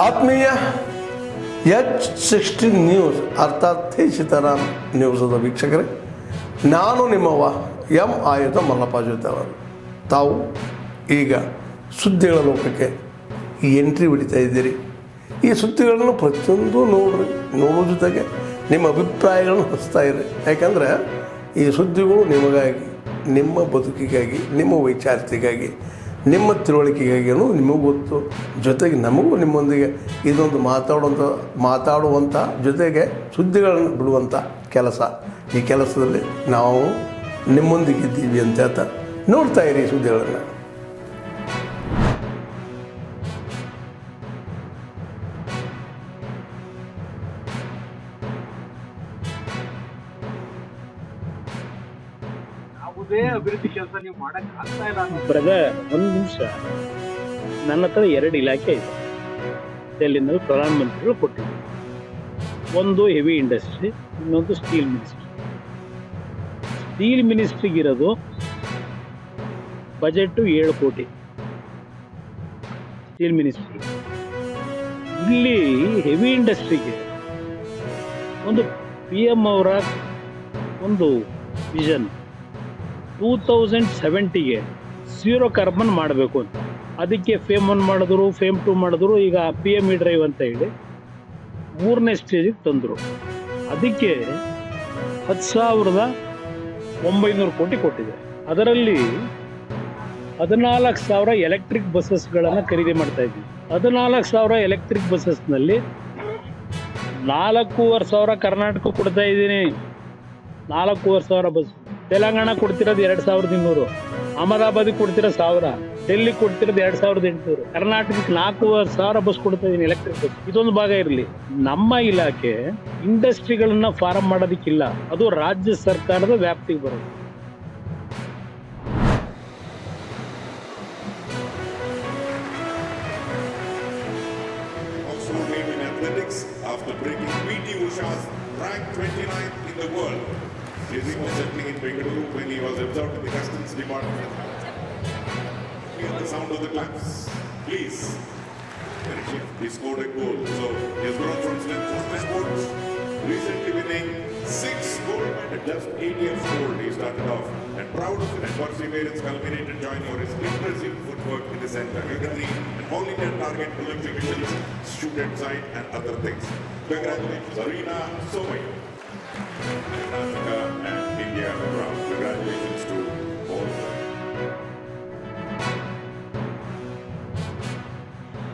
ಆತ್ಮೀಯ H16 news ಅರ್ಥಾತ್ ಸೀತಾರಾಮ್ ನ್ಯೂಸದ ವೀಕ್ಷಕರೇ, ನಾನು ನಿಮ್ಮವ ಎಂ ಆಯುಧ ಮಲ್ಲಪ್ಪ ಜೊತೆವರು. ತಾವು ಈಗ ಸುದ್ದಿಗಳ ಲೋಕಕ್ಕೆ ಎಂಟ್ರಿ ಹೊಡಿತಾ ಇದ್ದೀರಿ. ಈ ಸುದ್ದಿಗಳನ್ನು ಪ್ರತಿಯೊಂದು ನೋಡೋ ಜೊತೆಗೆ ನಿಮ್ಮ ಅಭಿಪ್ರಾಯಗಳನ್ನು ಹಚ್ತಾ ಇರಿ. ಯಾಕಂದರೆ ಈ ಸುದ್ದಿಗಳು ನಿಮಗಾಗಿ, ನಿಮ್ಮ ಬದುಕಿಗಾಗಿ, ನಿಮ್ಮ ವೈಚಾರಿಕೆಗಾಗಿ, ನಿಮ್ಮ ತಿಳುವಳಿಕೆಗಾಗಿಯೂ ನಿಮಗೂ ಗೊತ್ತು. ಜೊತೆಗೆ ನಮಗೂ ನಿಮ್ಮೊಂದಿಗೆ ಇದೊಂದು ಮಾತಾಡುವಂಥ ಜೊತೆಗೆ ಸುದ್ದಿಗಳನ್ನು ಬಿಡುವಂಥ ಕೆಲಸ. ಈ ಕೆಲಸದಲ್ಲಿ ನಾವು ನಿಮ್ಮೊಂದಿಗೆ ಇದ್ದೀವಿ ಅಂತ ಹೇಳ್ತಾ ನೋಡ್ತಾ ಇರಿ ಸುದ್ದಿಗಳನ್ನು. ಅಭಿವೃದ್ಧಿ ಕೆಲಸ ನೀವು ಮಾಡಕ್ ಆಗ್ತಾ ಇಲ್ಲ ಬ್ರದರ್. ಒಂದು ನಿಮಿಷ, ನನ್ನ ಹತ್ರ 2 ಇಲಾಖೆ ಇದೆ. ಡೆಲ್ಲಿನಲ್ಲಿ ಪ್ರಧಾನಮಂತ್ರಿಗಳು ಕೊಟ್ಟಿದ್ದಾರೆ. ಒಂದು ಹೆವಿ ಇಂಡಸ್ಟ್ರಿ, ಇನ್ನೊಂದು ಸ್ಟೀಲ್ ಮಿನಿಸ್ಟ್ರಿ. ಸ್ಟೀಲ್ ಮಿನಿಸ್ಟ್ರಿಗಿರೋದು ಬಜೆಟ್ 7 ಕೋಟಿ. ಸ್ಟೀಲ್ ಮಿನಿಸ್ಟ್ರಿ ಇಲ್ಲಿ ಹೆವಿ ಇಂಡಸ್ಟ್ರಿಗೆ ಒಂದು PM ಅವರ ಒಂದು ವಿಷನ್ 2070ಗೆ 0 ಕಾರ್ಬನ್ ಮಾಡಬೇಕು ಅಂತ. ಅದಕ್ಕೆ ಫೇಮ್ 1 ಮಾಡಿದ್ರು, ಫೇಮ್ 2 ಮಾಡಿದ್ರು. ಈಗ PME ಡ್ರೈವ್ ಅಂತ ಹೇಳಿ 3ನೇ ಸ್ಟೇಜಿಗೆ ತಂದರು. ಅದಕ್ಕೆ 10,900 ಕೋಟಿ ಕೊಟ್ಟಿದೆ. ಅದರಲ್ಲಿ 14,000 ಎಲೆಕ್ಟ್ರಿಕ್ ಬಸ್ಸಸ್ಗಳನ್ನು ಖರೀದಿ ಮಾಡ್ತಾ ಇದ್ವಿ. 14,000 ಎಲೆಕ್ಟ್ರಿಕ್ ಬಸ್ಸಸ್ನಲ್ಲಿ 4,500 ಕರ್ನಾಟಕ ಕೊಡ್ತಾ ಇದ್ದೀನಿ. 4,500 ಬಸ್. ತೆಲಂಗಾಣ ಕೊಡ್ತಿರೋದು 2,200, ಅಹಮದಾಬಾದಿಗೆ ಕೊಡ್ತಿರೋದು 1,000, ಡೆಲ್ಲಿ ಕೊಡ್ತಿರೋದು 2,800, ಕರ್ನಾಟಕಕ್ಕೆ 4,000 ಬಸ್ ಕೊಡ್ತಾ ಇದೀನಿ, ಎಲೆಕ್ಟ್ರಿಕ್ ಬಸ್. ಇದೊಂದು ಭಾಗ ಇರಲಿ. ನಮ್ಮ ಇಲಾಖೆ ಇಂಡಸ್ಟ್ರಿಗಳನ್ನ ಫಾರ್ಮ್ ಮಾಡೋದಕ್ಕಿಲ್ಲ, ಅದು ರಾಜ್ಯ ಸರ್ಕಾರದ ವ್ಯಾಪ್ತಿಗೆ ಬರೋದು. After breaking PT Usha's rank 29th in the world, his was settling in Bengaluru when he was observed in the Customs Department. Hear the sound of the claps, please. He scored a goal, so he has grown from strength to sports. Recently winning 6 gold at just 8 years old, he started off, and proud of it. And perseverance culminated joining for his impressive footwork in the center. You can see an all-India target to exhibitions, shoot at sight, and other things. Congratulations, Arena Somay. Karnataka and India are proud. Congratulations to all of them.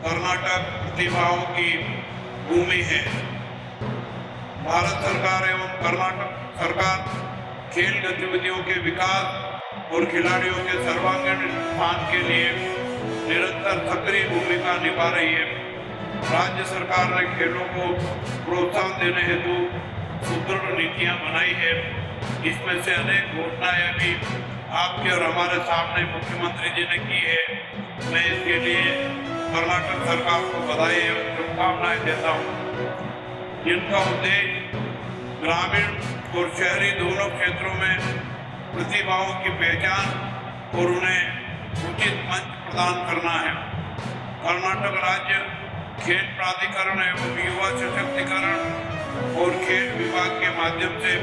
Karnataka प्रतिभाओं की भूमि है. भारत सरकार एवं कर्नाटक सरकार खेल गतिविधियों के विकास और खिलाड़ियों के सर्वांगीण उत्थान के लिए निरंतर सक्रिय भूमिका निभा रही है. राज्य सरकार ने खेलों को प्रोत्साहन देने हेतु सुदृढ़ नीतियां बनाई है. इसमें से अनेक घोषणाएं भी आपके और हमारे सामने मुख्यमंत्री जी ने की है. मैं इसके लिए कर्नाटक सरकार को बधाई एवं शुभकामनाएं देता हूँ. जिनका उद्देश्य ग्रामीण और शहरी दोनों क्षेत्रों में प्रतिभाओं की पहचान और उन्हें उचित मंच प्रदान करना है. कर्नाटक राज्य खेल प्राधिकरण एवं युवा सशक्तिकरण और खेल विभाग के माध्यम से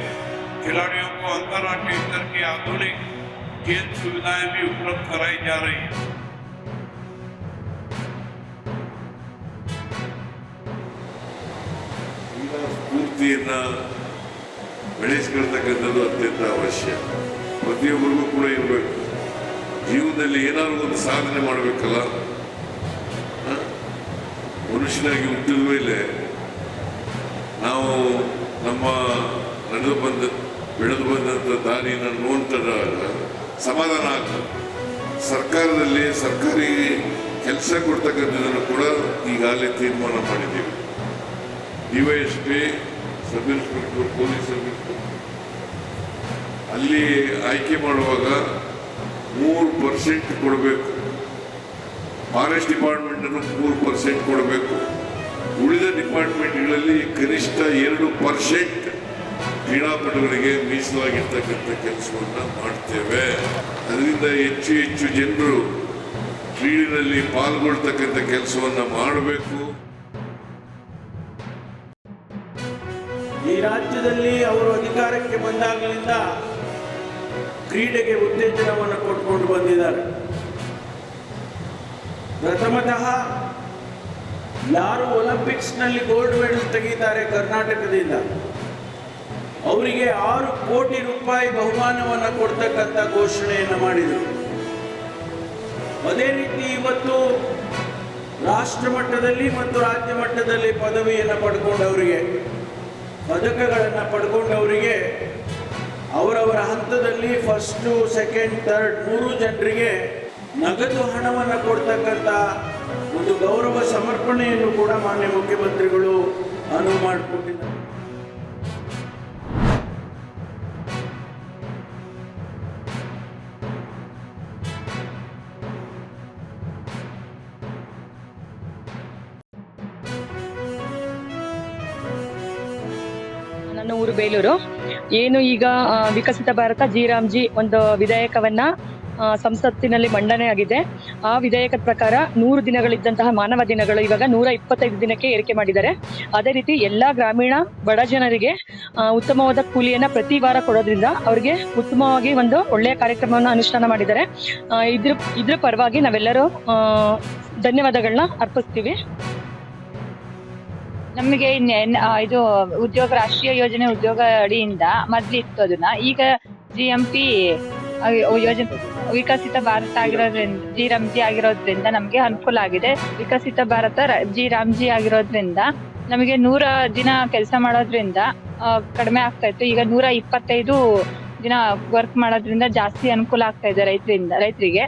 खिलाड़ियों को अंतर्राष्ट्रीय स्तर की आधुनिक खेल सुविधाएं भी उपलब्ध कराई जा रही है. ಸ್ಫೂರ್ತಿಯನ್ನು ಬೆಳೆಸ್ಕೊಳ್ತಕ್ಕಂಥದ್ದು ಅತ್ಯಂತ ಅವಶ್ಯ. ಪ್ರತಿಯೊಬ್ಬರಿಗೂ ಕೂಡ ಇರಬೇಕು. ಜೀವನದಲ್ಲಿ ಏನಾದರೂ ಒಂದು ಸಾಧನೆ ಮಾಡಬೇಕಲ್ಲ. ಮನುಷ್ಯನಾಗಿ ಹುಟ್ಟಿದ ಮೇಲೆ ನಾವು ನಮ್ಮ ಬೆಳೆದು ಬಂದಂಥ ದಾರಿಯನ್ನು ನೋಡ್ತಾಗ ಸಮಾಧಾನ ಆಗ್ತದೆ. ಸರ್ಕಾರದಲ್ಲಿ ಸರ್ಕಾರಿ ಕೆಲಸ ಕೊಡ್ತಕ್ಕಂಥದ್ದನ್ನು ಕೂಡ ಈಗಾಗಲೇ ತೀರ್ಮಾನ ಮಾಡಿದ್ದೀವಿ. DYSP, ಸಬ್ ಇನ್ಸ್ಪೆಕ್ಟರ್, ಪೊಲೀಸ್ ಅಲ್ಲಿ ಆಯ್ಕೆ ಮಾಡುವಾಗ 3% ಕೊಡಬೇಕು. ಫಾರೆಸ್ಟ್ ಡಿಪಾರ್ಟ್ಮೆಂಟನ್ನು 3% ಕೊಡಬೇಕು. ಉಳಿದ ಡಿಪಾರ್ಟ್ಮೆಂಟ್ಗಳಲ್ಲಿ ಕನಿಷ್ಠ 2% ಕ್ರೀಡಾಪಟುಗಳಿಗೆ ಮೀಸಲಾಗಿರ್ತಕ್ಕಂಥ ಕೆಲಸವನ್ನು ಮಾಡ್ತೇವೆ. ಅದರಿಂದ ಹೆಚ್ಚು ಹೆಚ್ಚು ಜನರು ಕ್ರೀಡೆಯಲ್ಲಿ ಪಾಲ್ಗೊಳ್ತಕ್ಕಂಥ ಕೆಲಸವನ್ನು ಮಾಡಬೇಕು. ಈ ರಾಜ್ಯದಲ್ಲಿ ಅವರು ಅಧಿಕಾರಕ್ಕೆ ಬಂದಾಗಲಿಂದ ಕ್ರೀಡೆಗೆ ಉತ್ತೇಜನವನ್ನು ಕೊಟ್ಕೊಂಡು ಬಂದಿದ್ದಾರೆ. ಪ್ರಥಮತಃ ಯಾರು ಒಲಿಂಪಿಕ್ಸ್ನಲ್ಲಿ ಗೋಲ್ಡ್ ಮೆಡಲ್ ತೆಗೆದಿದ್ದಾರೆ ಕರ್ನಾಟಕದಿಂದ ಅವರಿಗೆ 6 ಕೋಟಿ ರೂಪಾಯಿ ಬಹುಮಾನವನ್ನು ಕೊಡ್ತಕ್ಕಂಥ ಘೋಷಣೆಯನ್ನು ಮಾಡಿದರು. ಅದೇ ರೀತಿ ಇವತ್ತು ರಾಷ್ಟ್ರ ಮಟ್ಟದಲ್ಲಿ ಮತ್ತು ರಾಜ್ಯ ಮಟ್ಟದಲ್ಲಿ ಪದವಿಯನ್ನು ಪಡ್ಕೊಂಡವರಿಗೆ, ಪದಕಗಳನ್ನು ಪಡ್ಕೊಂಡವರಿಗೆ ಅವರವರ ಹಂತದಲ್ಲಿ ಫಸ್ಟು, ಸೆಕೆಂಡ್, ಥರ್ಡ್ 3 ಜನರಿಗೆ ನಗದು ಹಣವನ್ನು ಕೊಡ್ತಕ್ಕಂಥ ಒಂದು ಗೌರವ ಸಮರ್ಪಣೆಯನ್ನು ಕೂಡ ಮಾನ್ಯ ಮುಖ್ಯಮಂತ್ರಿಗಳು ಅನುವು ಮಾಡಿಕೊಟ್ಟಿದ್ದಾರೆ. ನನ್ನ ಊರು ಬೇಲೂರು. ಏನು ಈಗ ವಿಕಸಿತ ಭಾರತ ಜಿ ಒಂದು ವಿಧೇಯಕವನ್ನ ಸಂಸತ್ತಿನಲ್ಲಿ ಮಂಡನೆ ಆಗಿದೆ. ಆ ವಿಧೇಯಕದ ಪ್ರಕಾರ 100 ದಿನಗಳಿದ್ದಂತಹ ಮಾನವ ದಿನಗಳು ಇವಾಗ 125 ದಿನಕ್ಕೆ ಏರಿಕೆ ಮಾಡಿದ್ದಾರೆ. ಅದೇ ರೀತಿ ಎಲ್ಲಾ ಗ್ರಾಮೀಣ ಬಡ ಜನರಿಗೆ ಉತ್ತಮವಾದ ಕೂಲಿಯನ್ನ ಪ್ರತಿ ವಾರ ಕೊಡೋದ್ರಿಂದ ಅವರಿಗೆ ಉತ್ತಮವಾಗಿ ಒಂದು ಒಳ್ಳೆಯ ಕಾರ್ಯಕ್ರಮವನ್ನು ಅನುಷ್ಠಾನ ಮಾಡಿದ್ದಾರೆ. ಇದ್ರ ಪರವಾಗಿ ನಾವೆಲ್ಲರೂ ಧನ್ಯವಾದಗಳನ್ನ ಅರ್ಪಿಸ್ತೀವಿ. ನಮಗೆ ಇದು ಉದ್ಯೋಗ ರಾಷ್ಟ್ರೀಯ ಯೋಜನೆ ಉದ್ಯೋಗ ಅಡಿಯಿಂದ ಮೊದ್ಲಿತ್ತು ಅದನ್ನ. ಈಗ GMP ಯೋಜನೆ ವಿಕಸಿತ ಭಾರತ ಆಗಿರೋದ್ರಿಂದ ಜಿ ಆಗಿರೋದ್ರಿಂದ ನಮಗೆ ಅನುಕೂಲ ಆಗಿದೆ. ವಿಕಸಿತ ಭಾರತ ಜಿ ಆಗಿರೋದ್ರಿಂದ ನಮಗೆ 100 ದಿನ ಕೆಲಸ ಮಾಡೋದ್ರಿಂದ ಕಡಿಮೆ ಆಗ್ತಾ ಇತ್ತು. ಈಗ 125 ದಿನ ವರ್ಕ್ ಮಾಡೋದ್ರಿಂದ ಜಾಸ್ತಿ ಅನುಕೂಲ ಆಗ್ತಾ ಇದೆ ರೈತರಿಗೆ.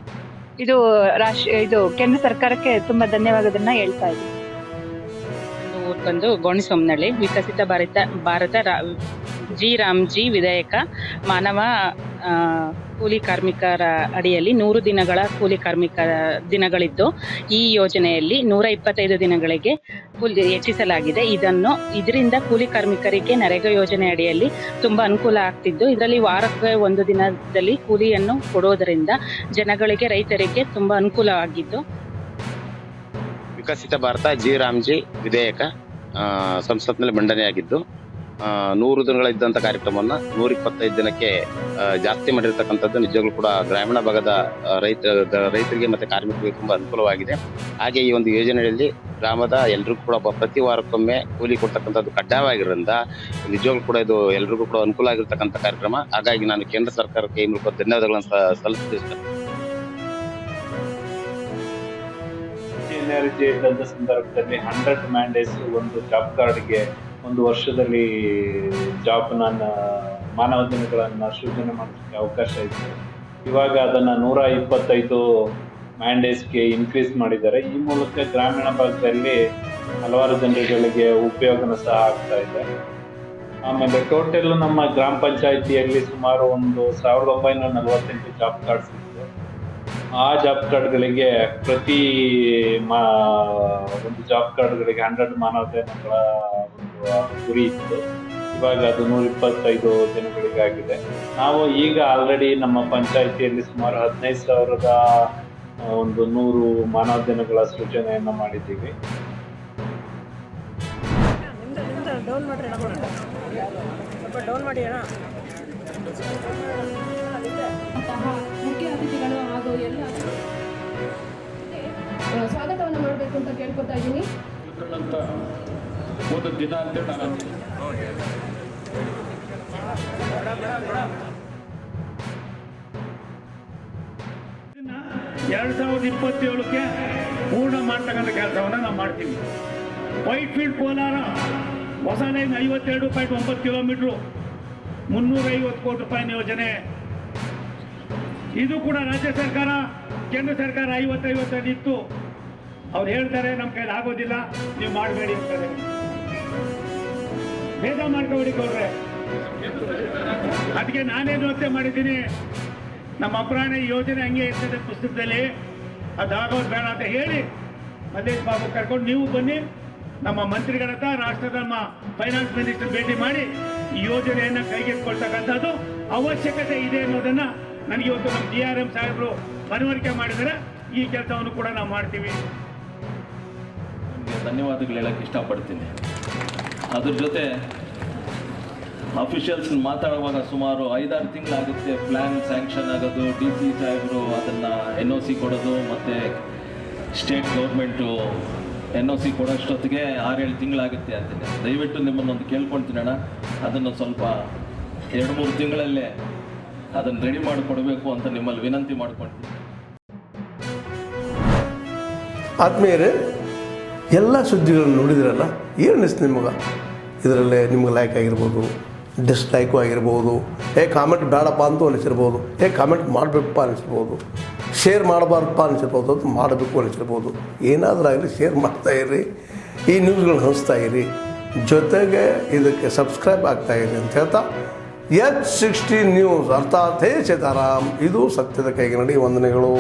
ಇದು ಕೇಂದ್ರ ಸರ್ಕಾರಕ್ಕೆ ತುಂಬಾ ಧನ್ಯವಾದಗಳನ್ನ ಹೇಳ್ತಾ ಇದ್ದೀವಿ. ಊರು ಬಂದು ಗೋಣಿಸೊಮ್ಮನಹಳ್ಳಿ. ವಿಕಸಿತ ಭಾರತ ಜಿ ವಿಧೇಯಕ ಮಾನವ ಕೂಲಿ ಕಾರ್ಮಿಕರ ಅಡಿಯಲ್ಲಿ 100 ದಿನಗಳ ಕೂಲಿ ಕಾರ್ಮಿಕ ದಿನಗಳಿದ್ದು ಈ ಯೋಜನೆಯಲ್ಲಿ 125 ದಿನಗಳಿಗೆ ಹೆಚ್ಚಿಸಲಾಗಿದೆ. ಇದರಿಂದ ಕೂಲಿ ಕಾರ್ಮಿಕರಿಗೆ ನರೇಗಾ ಯೋಜನೆ ಅಡಿಯಲ್ಲಿ ತುಂಬಾ ಅನುಕೂಲ ಆಗ್ತಿದ್ದು, ಇದರಲ್ಲಿ ವಾರಕ್ಕೆ 1 ದಿನದಲ್ಲಿ ಕೂಲಿಯನ್ನು ಕೊಡೋದರಿಂದ ಜನಗಳಿಗೆ, ರೈತರಿಗೆ ತುಂಬಾ ಅನುಕೂಲವಾಗಿದ್ದು. ವಿಕಸಿತ ಭಾರತ ಜಿ ವಿಧೇಯಕ ಸಂಸತ್ನಲ್ಲಿ ಮಂಡನೆಯಾಗಿದ್ದು 100 ದಿನಗಳಿದ್ದಂಥ ಕಾರ್ಯಕ್ರಮವನ್ನು 125 ದಿನಕ್ಕೆ ಜಾಸ್ತಿ ಮಾಡಿರ್ತಕ್ಕಂಥದ್ದು ನಿಜವಾಗ್ಲೂ ಕೂಡ ಗ್ರಾಮೀಣ ಭಾಗದ ರೈತರಿಗೆ ಮತ್ತು ಕಾರ್ಮಿಕರಿಗೆ ತುಂಬ ಅನುಕೂಲವಾಗಿದೆ. ಹಾಗೆ ಈ ಒಂದು ಯೋಜನೆಯಲ್ಲಿ ಗ್ರಾಮದ ಎಲ್ರಿಗೂ ಕೂಡ ಪ್ರತಿ ವಾರಕ್ಕೊಮ್ಮೆ ಕೂಲಿ ಕೊಡ್ತಕ್ಕಂಥದ್ದು ಕಡ್ಡಾಯವಾಗಿರೋದ್ರಿಂದ ನಿಜವಾಗ್ಲೂ ಕೂಡ ಇದು ಎಲ್ರಿಗೂ ಕೂಡ ಅನುಕೂಲ ಆಗಿರ್ತಕ್ಕಂಥ ಕಾರ್ಯಕ್ರಮ. ಹಾಗಾಗಿ ನಾನು ಕೇಂದ್ರ ಸರ್ಕಾರಕ್ಕೆ ಈ ಮೂಲಕ ಧನ್ಯವಾದಗಳನ್ನು ಸಲ್ಲಿಸ್ತೀನಿ. ಎನರ್ಜಿ ಇದ್ದಂಥ ಸಂದರ್ಭದಲ್ಲಿ 100 ಮ್ಯಾಂಡೇಸ್ ಒಂದು ಜಾಬ್ ಕಾರ್ಡ್ಗೆ 1 ವರ್ಷದಲ್ಲಿ ಮಾನವ ದಿನಗಳನ್ನು ಸೃಜನೆ ಮಾಡೋದಕ್ಕೆ ಅವಕಾಶ ಇತ್ತು. ಇವಾಗ ಅದನ್ನು 125 ಮ್ಯಾಂಡೇಸ್ಗೆ ಇನ್ಕ್ರೀಸ್ ಮಾಡಿದ್ದಾರೆ. ಈ ಮೂಲಕ ಗ್ರಾಮೀಣ ಭಾಗದಲ್ಲಿ ಹಲವಾರು ಜನರುಗಳಿಗೆ ಉಪಯೋಗನೂ ಸಹ ಆಗ್ತಾ ಇದೆ. ಆಮೇಲೆ ಟೋಟಲ್ ನಮ್ಮ ಗ್ರಾಮ ಪಂಚಾಯಿತಿಯಲ್ಲಿ ಸುಮಾರು ಒಂದು 1948 ಜಾಬ್ ಕಾರ್ಡ್ಸ್ ಇತ್ತು. ಆ ಜಾಬ್ ಕಾರ್ಡ್ಗಳಿಗೆ ಪ್ರತಿ ಒಂದು ಜಾಬ್ ಕಾರ್ಡ್ಗಳಿಗೆ 100 ಮಾನವ ದಿನಗಳ ಒಂದು ಗುರಿ ಇತ್ತು. ಇವಾಗ ಅದು 125 ದಿನಗಳಿಗಾಗಿದೆ. ನಾವು ಈಗ ಆಲ್ರೆಡಿ ನಮ್ಮ ಪಂಚಾಯಿತಿಯಲ್ಲಿ ಸುಮಾರು 15,000 ಒಂದು 100 ಮಾನವ ದಿನಗಳ ಸೃಜನೆಯನ್ನು ಮಾಡಿದ್ದೀವಿ. ಮುಖ್ಯ ಅತಿಥಿಗಳು ಹಾಗೂ ಎಲ್ಲ ಸ್ವಾಗತವನ್ನು ಮಾಡಬೇಕು ಅಂತ ಕೇಳ್ಕೊತಾ ಇದ್ದೀನಿ. ಒಂದು ದಿನ ಅಂತ ನಾನು 2027ಕ್ಕೆ ಪೂರ್ಣ ಮಾಡ್ತಕ್ಕಂಥ ಕೆಲಸವನ್ನು ನಾವು ಮಾಡ್ತೀವಿ. ವೈಟ್ ಫೀಲ್ಡ್ ಕೋಲಾರ ಹೊಸ ಲೈನ್ 52.9 ಕಿಲೋಮೀಟ್ರು 350 ಕೋಟಿ ರೂಪಾಯಿ ಯೋಜನೆ. ಇದು ಕೂಡ ರಾಜ್ಯ ಸರ್ಕಾರ, ಕೇಂದ್ರ ಸರ್ಕಾರ 50-50 ಇತ್ತು. ಅವ್ರು ಹೇಳ್ತಾರೆ ನಮ್ಮ ಕೈಲಿ ಆಗೋದಿಲ್ಲ, ನೀವು ಮಾಡಬೇಡಿ ಅಂತಾರೆ. ಭೇದ ಮಾಡ್ಕೊಬೇಡಿ ಗೌಡ್ರೆ. ಅದಕ್ಕೆ ನಾನೇನು ಯೋಚನೆ ಮಾಡಿದ್ದೀನಿ, ನಮ್ಮ ಅಪರಾಣ ಯೋಜನೆ ಹಂಗೆ ಇರ್ತದೆ ಪುಸ್ತಕದಲ್ಲಿ, ಅದಾಗೋದು ಬೇಡ ಅಂತ ಹೇಳಿ ಮಲ್ಲೇಶ್ ಬಾಬು ಕರ್ಕೊಂಡು ನೀವು ಬನ್ನಿ, ನಮ್ಮ ಮಂತ್ರಿಗಳ ಹತ್ರ ರಾಷ್ಟ್ರದ ನಮ್ಮ ಫೈನಾನ್ಸ್ ಮಿನಿಸ್ಟರ್ ಭೇಟಿ ಮಾಡಿ ಈ ಯೋಜನೆಯನ್ನು ಕೈಗೆತ್ತಿಕೊಳ್ತಕ್ಕಂಥದ್ದು ಅವಶ್ಯಕತೆ ಇದೆ ಅನ್ನೋದನ್ನು ನನಗೆ ಇವತ್ತು ನಮ್ಮ DRM ಸಾಹೇಬರು ಮನವರಿಕೆ ಮಾಡಿದರೆ ಈ ಕೆಲಸವನ್ನು ಕೂಡ ನಾವು ಮಾಡ್ತೀವಿ. ನಿಮಗೆ ಧನ್ಯವಾದಗಳು ಹೇಳಕ್ಕೆ ಇಷ್ಟಪಡ್ತೀನಿ. ಅದ್ರ ಜೊತೆ ಅಫಿಷಿಯಲ್ಸ್ ಮಾತಾಡುವಾಗ ಸುಮಾರು 5-6 ತಿಂಗಳಾಗುತ್ತೆ ಪ್ಲ್ಯಾನ್ ಸ್ಯಾಂಕ್ಷನ್ ಆಗೋದು, ಡಿ ಸಿ ಸಾಹೇಬರು ಅದನ್ನು NOC ಕೊಡೋದು, ಮತ್ತು ಸ್ಟೇಟ್ ಗೌರ್ಮೆಂಟು NOC ಕೊಡೋಷ್ಟೊತ್ತಿಗೆ 6-7 ತಿಂಗಳಾಗುತ್ತೆ ಅಂತೀನಿ. ದಯವಿಟ್ಟು ನಿಮ್ಮನ್ನೊಂದು ಕೇಳ್ಕೊಳ್ತೀನಣ್ಣ, ಅದನ್ನು ಸ್ವಲ್ಪ 2-3 ತಿಂಗಳಲ್ಲೇ ಅದನ್ನು ರೆಡಿ ಮಾಡಿಕೊಡ್ಬೇಕು ಅಂತ ನಿಮ್ಮಲ್ಲಿ ವಿನಂತಿ ಮಾಡ್ಕೊಳ್ತೀನಿ. ಆದ್ಮೇಲೆ ಎಲ್ಲ ಸುದ್ದಿಗಳನ್ನು ನೋಡಿದ್ರಲ್ಲ, ಏನು ಅನಿಸ್ತು ನಿಮಗೆ? ಇದರಲ್ಲೇ ನಿಮ್ಗೆ ಲೈಕ್ ಆಗಿರ್ಬೋದು, ಡಿಸ್ಲೈಕು ಆಗಿರ್ಬೋದು, ಕಾಮೆಂಟ್ ಬೇಡಪ್ಪ ಅಂತೂ ಅನಿಸಿರ್ಬೋದು, ಕಾಮೆಂಟ್ ಮಾಡಬೇಕಪ್ಪ ಅನಿಸಿರ್ಬೋದು, ಶೇರ್ ಮಾಡಬಾರ್ದಪ್ಪ ಅನಿಸಿರ್ಬೋದು, ಅದು ಮಾಡಬೇಕು ಅನಿಸಿರ್ಬೋದು. ಏನಾದರೂ ಆಗಲಿ ಶೇರ್ ಮಾಡ್ತಾಯಿರಿ, ಈ ನ್ಯೂಸ್ಗಳನ್ನ ಹಂಚ್ತಾ ಇರಿ, ಜೊತೆಗೆ ಇದಕ್ಕೆ ಸಬ್ಸ್ಕ್ರೈಬ್ ಆಗ್ತಾಯಿರಿ ಅಂತ ಹೇಳ್ತಾ H16 ನ್ಯೂಸ್ ಅರ್ಥಾತ್ ಹೇ ಸೀತಾರಾಮ್, ಇದು ಸತ್ಯದ ಕೈಗೆ ನಡಿ. ವಂದನೆಗಳು.